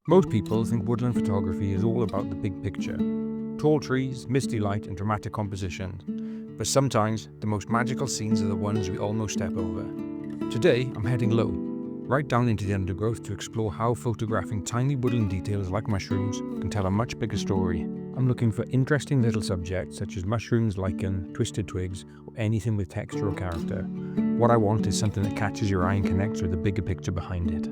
Most people think woodland photography is all about the big picture. Tall trees, misty light and dramatic compositions. But sometimes the most magical scenes are the ones we almost step over. Today I'm heading low, right down into the undergrowth to explore how photographing tiny woodland details like mushrooms can tell a much bigger story. I'm looking for interesting little subjects such as mushrooms, lichen, twisted twigs, or anything with texture or character. What I want is something that catches your eye and connects with the bigger picture behind it.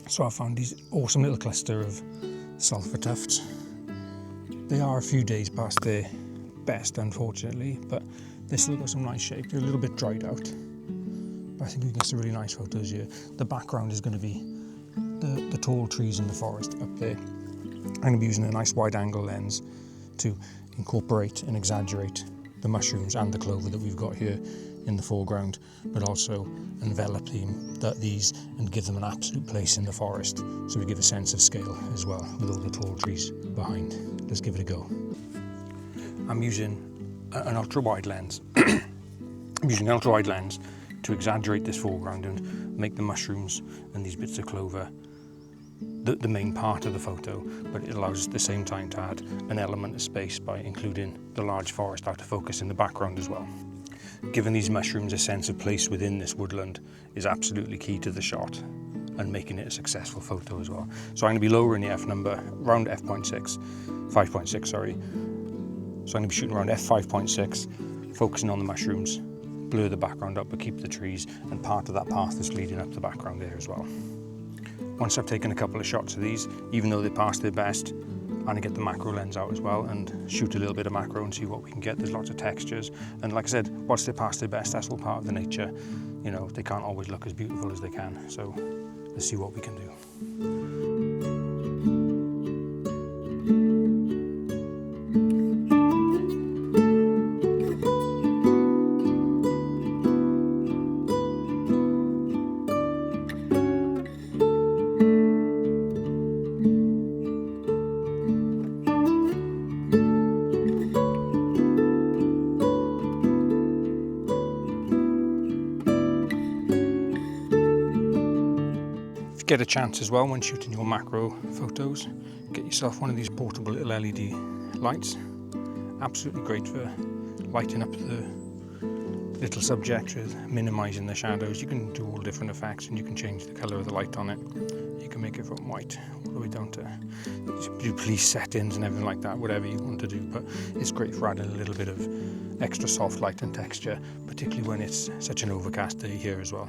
So I found these awesome little cluster of sulphur tufts. They are a few days past their best, unfortunately, but they still got some nice shape. They're a little bit dried out, but I think we can get some really nice photos here. The background is going to be the tall trees in the forest up there. I'm going to be using a nice wide angle lens to incorporate and exaggerate the mushrooms and the clover that we've got here in the foreground, but also envelop these and give them an absolute place in the forest, so we give a sense of scale as well with all the tall trees behind. Let's give it a go. I'm using an ultra-wide lens. I'm using an ultra-wide lens to exaggerate this foreground and make the mushrooms and these bits of clover the main part of the photo, but it allows us at the same time to add an element of space by including the large forest out of focus in the background as well. Giving these mushrooms a sense of place within this woodland is absolutely key to the shot and making it a successful photo as well. So I'm going to be lowering the f number around f5.6, sorry. So I'm going to be shooting around f5.6, focusing on the mushrooms, blur the background up but keep the trees and part of that path that's leading up the background there as well. Once I've taken a couple of shots of these, even though they're past their best, I'm going to get the macro lens out as well and shoot a little bit of macro and see what we can get. There's lots of textures, and like I said, whilst they're past their best, that's all part of the nature. You know, they can't always look as beautiful as they can, so let's see what we can do. Get a chance as well when shooting your macro photos, get yourself one of these portable little LED lights. Absolutely great for lighting up the little subjects with minimising the shadows. You can do all different effects and you can change the colour of the light on it. You can make it from white all the way down to do police settings and everything like that, whatever you want to do, but it's great for adding a little bit of extra soft light and texture, particularly when it's such an overcast day here as well.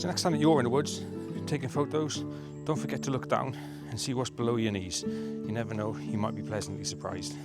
Next time that you're in the woods taking photos, don't forget to look down and see what's below your knees. You never know, you might be pleasantly surprised.